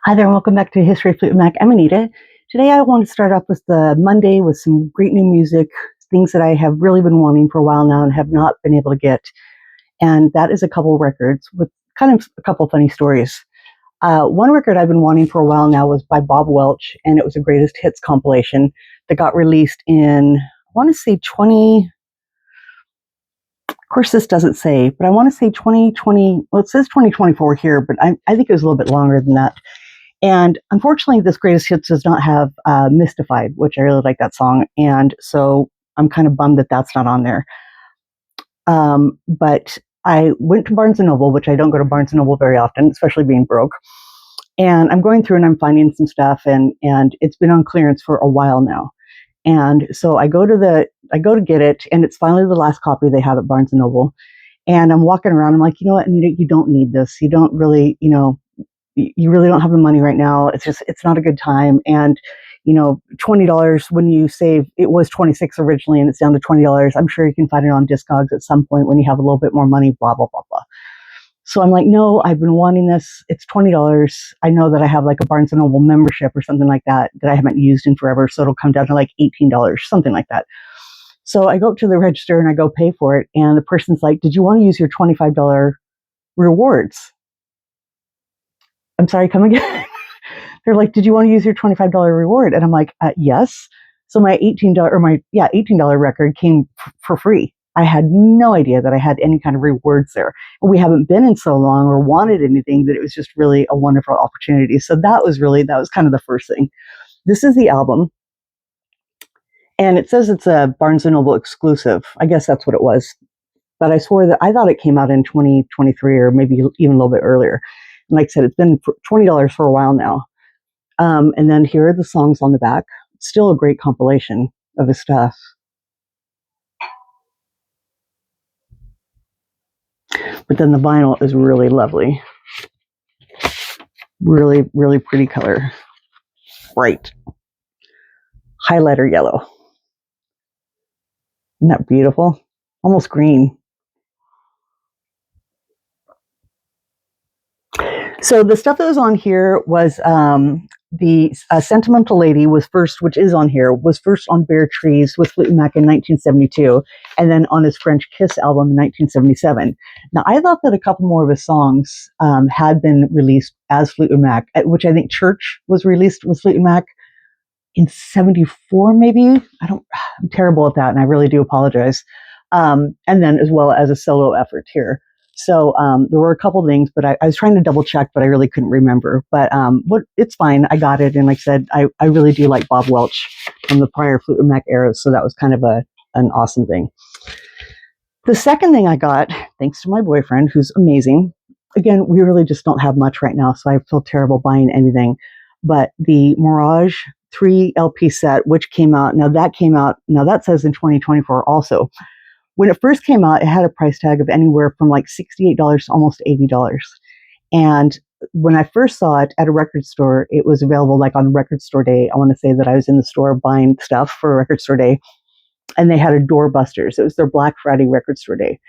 Hi there, and welcome back to History of Fleetwood Mac. I'm Anita. Today I want to start off with the Monday with some great new music, things that I have really been wanting for a while now and have not been able to get. And that is a couple records with kind of a couple funny stories. One record I've been wanting for a while now was by Bob Welch, and it was a greatest hits compilation that got released in, I want to say 20, of course this doesn't say, but I want to say 2020, well it says 2024 here, but I think it was a little bit longer than that. And unfortunately, this greatest hits does not have Mystified, which I really like that song. And so I'm kind of bummed that that's not on there. But I went to Barnes & Noble, which I don't go to Barnes & Noble very often, especially being broke. And I'm going through and I'm finding some stuff, and it's been on clearance for a while now. And so I go to get it, and it's finally the last copy they have at Barnes & Noble. And I'm walking around, I'm like, you know what, Anita, you don't need this. You don't really, you really don't have the money right now. It's not a good time. And, $20 when you save, it was 26 originally and it's down to $20. I'm sure you can find it on Discogs at some point when you have a little bit more money, blah, blah, blah, blah. So I'm like, no, I've been wanting this. It's $20. I know that I have like a Barnes & Noble membership or something like that I haven't used in forever. So it'll come down to like $18, something like that. So I go up to the register and I go pay for it. And the person's like, did you want to use your $25 rewards? I'm sorry, come again. They're like, did you want to use your $25 reward? And I'm like, yes. So my $18 record came for free. I had no idea that I had any kind of rewards there. And we haven't been in so long or wanted anything that it was just really a wonderful opportunity. So that was kind of the first thing. This is the album. And it says it's a Barnes & Noble exclusive. I guess that's what it was. But I thought it came out in 2023 or maybe even a little bit earlier. And like I said, it's been $20 for a while now. And then here are the songs on the back. It's still a great compilation of his stuff. But then the vinyl is really lovely. Really, really pretty color. Bright. Highlighter yellow. Isn't that beautiful? Almost green. So the stuff that was on here was the Sentimental Lady was first, which is on here, was first on Bare Trees with Fleetwood Mac in 1972, and then on his French Kiss album in 1977. Now, I thought that a couple more of his songs had been released as Fleetwood Mac, which I think Church was released with Fleetwood Mac in 74, maybe? I'm terrible at that, and I really do apologize. And then as well as a solo effort here. So there were a couple things, but I was trying to double check, but I really couldn't remember. But it's fine. I got it. And like I said, I really do like Bob Welch from the prior Fleetwood Mac eras. So that was kind of an awesome thing. The second thing I got, thanks to my boyfriend, who's amazing. Again, we really just don't have much right now, so I feel terrible buying anything. But the Mirage 3 LP set, which came out, now that says in 2024 also. When it first came out, it had a price tag of anywhere from like $68 to almost $80. And when I first saw it at a record store, it was available like on Record Store Day. I want to say that I was in the store buying stuff for Record Store Day, and they had a Doorbusters. It was their Black Friday Record Store Day.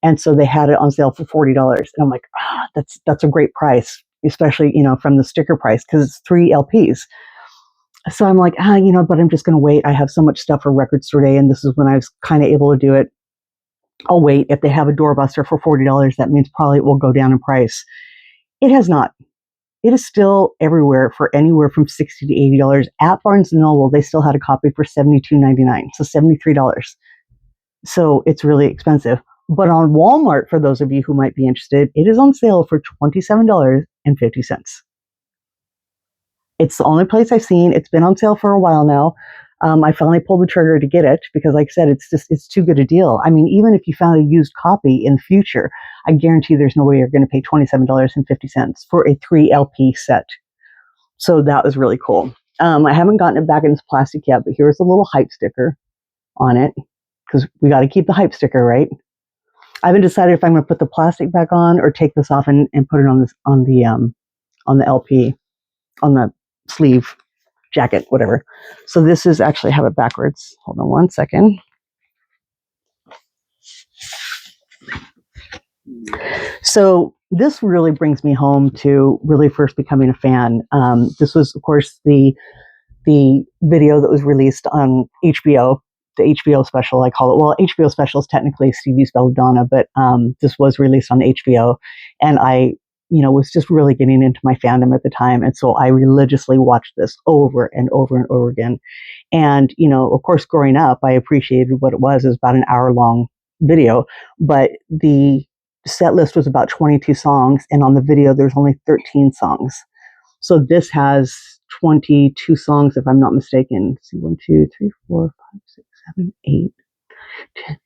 And so they had it on sale for $40. And I'm like, that's a great price, especially, from the sticker price, because it's 3 LPs. So I'm like, but I'm just going to wait. I have so much stuff for Record Store Day, and this is when I was kind of able to do it. I'll wait. If they have a doorbuster for $40, that means probably it will go down in price. It has not. It is still everywhere for anywhere from $60 to $80. At Barnes & Noble, they still had a copy for $72.99, so $73. So it's really expensive. But on Walmart, for those of you who might be interested, it is on sale for $27.50. It's the only place I've seen. It's been on sale for a while now. I finally pulled the trigger to get it because, like I said, it's too good a deal. I mean, even if you found a used copy in the future, I guarantee there's no way you're going to pay $27.50 for a 3 LP set. So that was really cool. I haven't gotten it back in its plastic yet, but here's a little hype sticker on it because we got to keep the hype sticker, right? I haven't decided if I'm going to put the plastic back on or take this off and put it on the LP, on the sleeve. Jacket, whatever. So this is actually, I have it backwards. Hold on one second. So this really brings me home to really first becoming a fan. This was, of course, the video that was released on HBO, the HBO special, I call it. Well, HBO special is technically Stevie's Belladonna, but this was released on HBO, and I, was just really getting into my fandom at the time, and so I religiously watched this over and over and over again. And of course, growing up, I appreciated what it was. It was about an hour-long video, but the set list was about 22 songs, and on the video, there's only 13 songs. So this has 22 songs, if I'm not mistaken. Let's see, 1, 2, 3, 4, 5, 6, 7, 8, 10,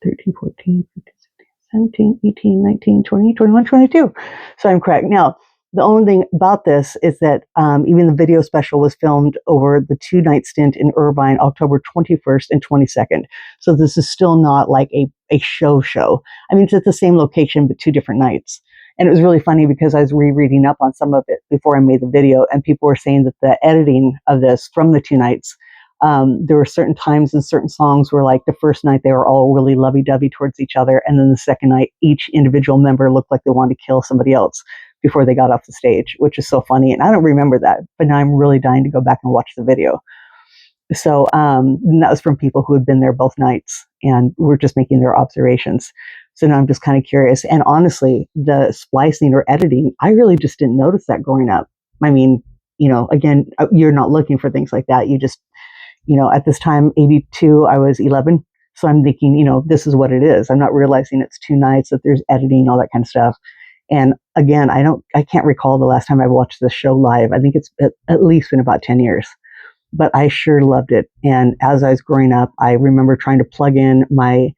12, 13, 14, 15, 16, 17, 18, 19, 20, 21, 22. So I'm correct. Now, the only thing about this is that even the video special was filmed over the 2-night stint in Irvine, October 21st and 22nd. So this is still not like a show. I mean, it's at the same location, but 2 different nights. And it was really funny because I was rereading up on some of it before I made the video, and people were saying that the editing of this from the 2 nights, there were certain times and certain songs where, like, the first night they were all really lovey-dovey towards each other, and then the second night, each individual member looked like they wanted to kill somebody else before they got off the stage, which is so funny. And I don't remember that, but now I'm really dying to go back and watch the video. So and that was from people who had been there both nights and were just making their observations. So now I'm just kind of curious. And honestly, the splicing or editing, I really just didn't notice that growing up. I mean, again, you're not looking for things like that. You just, at this time, 82, I was 11. So I'm thinking, this is what it is. I'm not realizing it's 2 nights, that there's editing, all that kind of stuff. And again, I can't recall the last time I watched this show live. I think it's at least been about 10 years. But I sure loved it. And as I was growing up, I remember trying to plug in my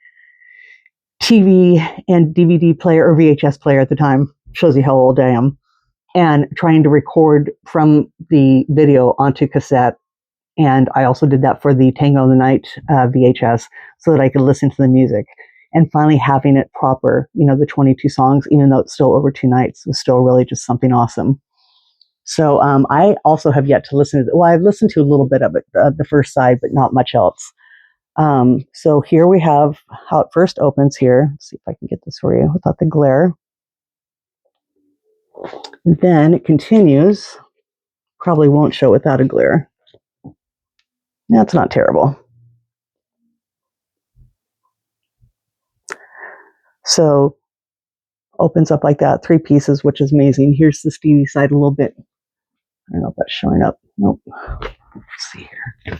TV and DVD player, or VHS player at the time, shows you how old I am, and trying to record from the video onto cassette. And I also did that for the Tango in the Night VHS, so that I could listen to the music. And finally having it proper, the 22 songs, even though it's still over 2 nights, was still really just something awesome. So I also have yet to listen to it. Well, I've listened to a little bit of it, the first side, but not much else. So here we have how it first opens here. Let's see if I can get this for you without the glare. And then it continues. Probably won't show without a glare. That's not terrible. So opens up like that, 3 pieces, which is amazing. Here's the Stevie side a little bit. I don't know if that's showing up. Nope. Let's see here.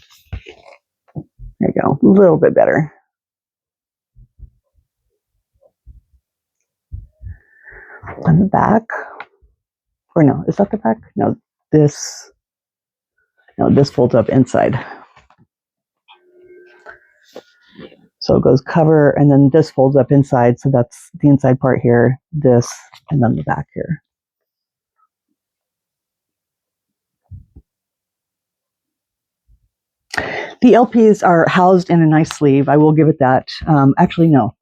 There you go. A little bit better. On the back. Or no, is that the back? No, this folds up inside. So it goes cover, and then this folds up inside. So that's the inside part here, this, and then the back here. The LPs are housed in a nice sleeve. I will give it that. Actually, no.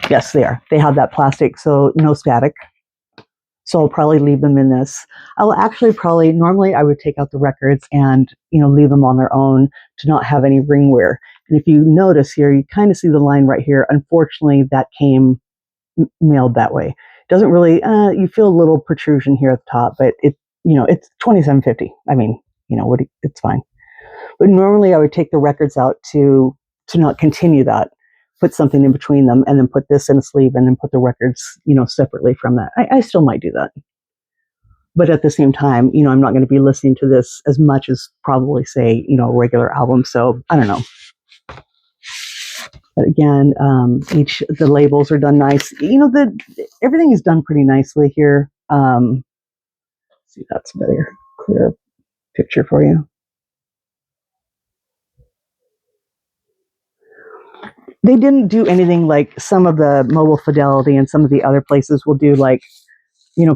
Yes, they are. They have that plastic, so no static. So I'll probably leave them in this. I'll actually normally I would take out the records and, leave them on their own to not have any ring wear. And if you notice here, you kind of see the line right here. Unfortunately, that came mailed that way. It doesn't really, you feel a little protrusion here at the top, but it's $27.50. I mean, it's fine. But normally I would take the records out to not continue that, put something in between them, and then put this in a sleeve, and then put the records, separately from that. I still might do that. But at the same time, I'm not going to be listening to this as much as probably, say, a regular album. So I don't know. But again, the labels are done nice. Everything is done pretty nicely here. Let's see if that's a better, clear picture for you. They didn't do anything like some of the Mobile Fidelity and some of the other places will do, like,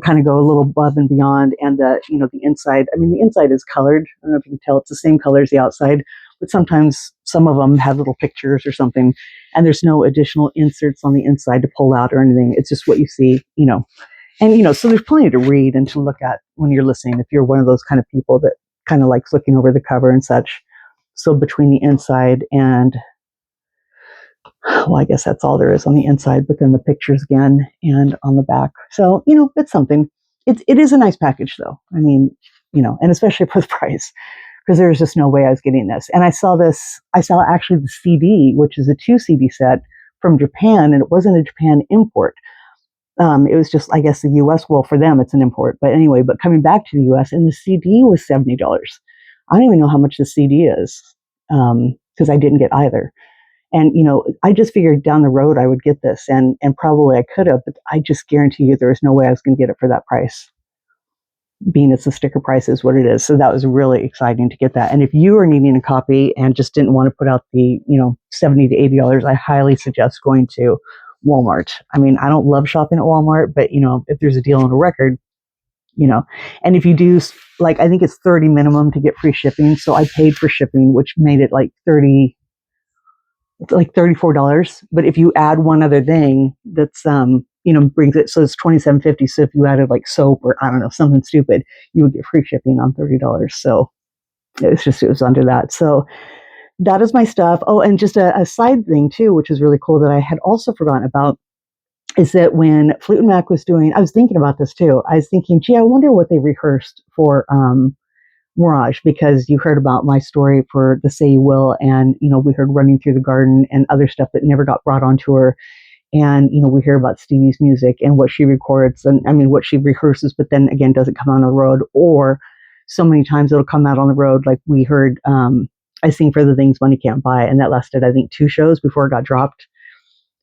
kind of go a little above and beyond. And the inside, the inside is colored. I don't know if you can tell, it's the same color as the outside, but sometimes some of them have little pictures or something, and there's no additional inserts on the inside to pull out or anything. It's just what you see, and, so there's plenty to read and to look at when you're listening, if you're one of those kind of people that kind of like flicking over the cover and such. So between the inside and Well, I guess that's all there is on the inside, but then the pictures again and on the back. So, it's something. It is a nice package though. I mean, and especially for the price, because there was just no way I was getting this. And I saw actually the CD, which is a 2 CD set from Japan, and it wasn't a Japan import. It was just, I guess, the US, well, for them, it's an import. But anyway, but coming back to the US, and the CD was $70. I don't even know how much the CD is, because I didn't get either. And, I just figured down the road I would get this, and probably I could have, but I just guarantee you there was no way I was going to get it for that price, being it's the sticker price is what it is. So that was really exciting to get that. And if you are needing a copy and just didn't want to put out the, $70 to $80, I highly suggest going to Walmart. I mean, I don't love shopping at Walmart, but, if there's a deal on a record, and if you do, like, I think it's 30 minimum to get free shipping. So I paid for shipping, which made it like $34. But if you add one other thing that's, brings it, so it's $27.50. So if you added like soap or I don't know, something stupid, you would get free shipping on $30. So it was under that. So that is my stuff. Oh, and just a side thing too, which is really cool that I had also forgotten about, is that when Fleetwood Mac was doing, I was thinking about this too. I was thinking, gee, I wonder what they rehearsed for Mirage, because you heard about my story for the Say You Will, and we heard Running Through the Garden and other stuff that never got brought on tour. And we hear about Stevie's music and what she records, and I mean what she rehearses, but then again doesn't come on the road, or so many times it'll come out on the road. Like we heard I Sing for the Things Money Can't Buy, and that lasted I think 2 shows before it got dropped.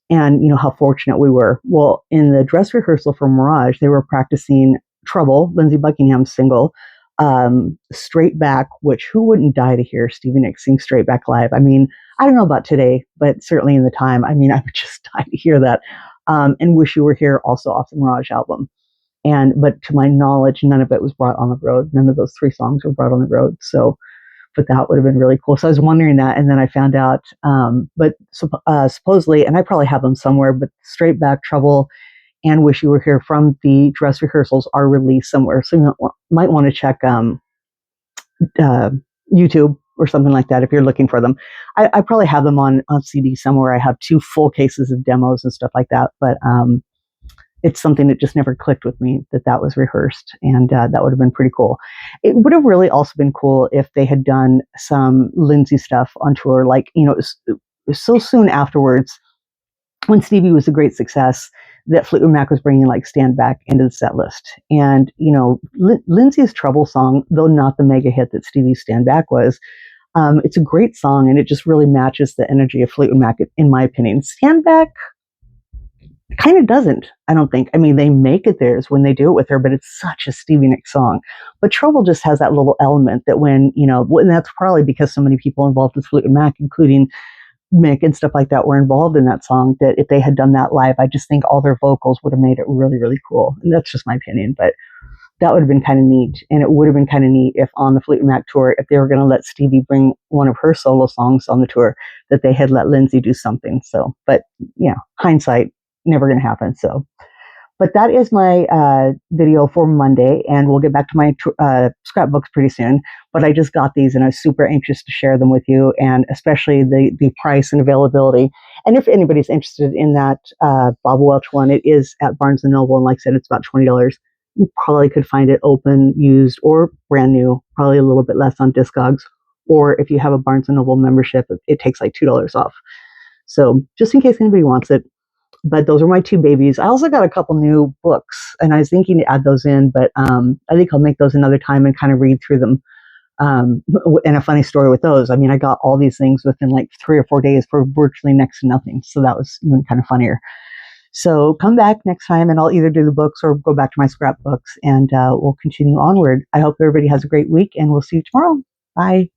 And how fortunate we were. Well, in the dress rehearsal for Mirage, they were practicing Trouble, Lindsey Buckingham's single, Straight Back, which who wouldn't die to hear Stevie Nicks sing Straight Back live? I mean, I don't know about today, but certainly in the time, I mean, I would just die to hear that. And Wish You Were Here, also off the Mirage album. But to my knowledge, none of it was brought on the road. None of those 3 songs were brought on the road. So, but that would have been really cool. So I was wondering that, and then I found out. But supposedly, and I probably have them somewhere, but Straight Back, Trouble, and Wish You Were Here from the dress rehearsals are released somewhere. So you might want to check YouTube or something like that if you're looking for them. I probably have them on CD somewhere. I have 2 full cases of demos and stuff like that. But it's something that just never clicked with me that was rehearsed, and that would have been pretty cool. It would have really also been cool if they had done some Lindsey stuff on tour, like, so soon afterwards, when Stevie was a great success, that Fleetwood Mac was bringing like Stand Back into the set list. And, Lindsey's Trouble song, though not the mega hit that Stevie's Stand Back was, it's a great song, and it just really matches the energy of Fleetwood Mac, in my opinion. Stand Back kind of doesn't, I don't think. I mean, they make it theirs when they do it with her, but it's such a Stevie Nicks song. But Trouble just has that little element that when, and that's probably because so many people involved with Fleetwood Mac, including Mick and stuff like that, were involved in that song, that if they had done that live, I just think all their vocals would have made it really, really cool. And that's just my opinion, but that would have been kind of neat. And it would have been kind of neat if on the Fleetwood Mac tour, if they were going to let Stevie bring one of her solo songs on the tour, that they had let Lindsey do something. So, but hindsight, never going to happen. So, but that is my video for Monday, and we'll get back to my scrapbooks pretty soon. But I just got these, and I was super anxious to share them with you, and especially the price and availability. And if anybody's interested in that Bob Welch one, it is at Barnes & Noble, and like I said, it's about $20. You probably could find it open, used, or brand new, probably a little bit less on Discogs. Or if you have a Barnes & Noble membership, it takes like $2 off. So just in case anybody wants it. But those are my 2 babies. I also got a couple new books, and I was thinking to add those in, but I think I'll make those another time and kind of read through them. And a funny story with those, I mean, I got all these things within like 3 or 4 days for virtually next to nothing. So that was even kind of funnier. So come back next time, and I'll either do the books or go back to my scrapbooks, and we'll continue onward. I hope everybody has a great week, and we'll see you tomorrow. Bye.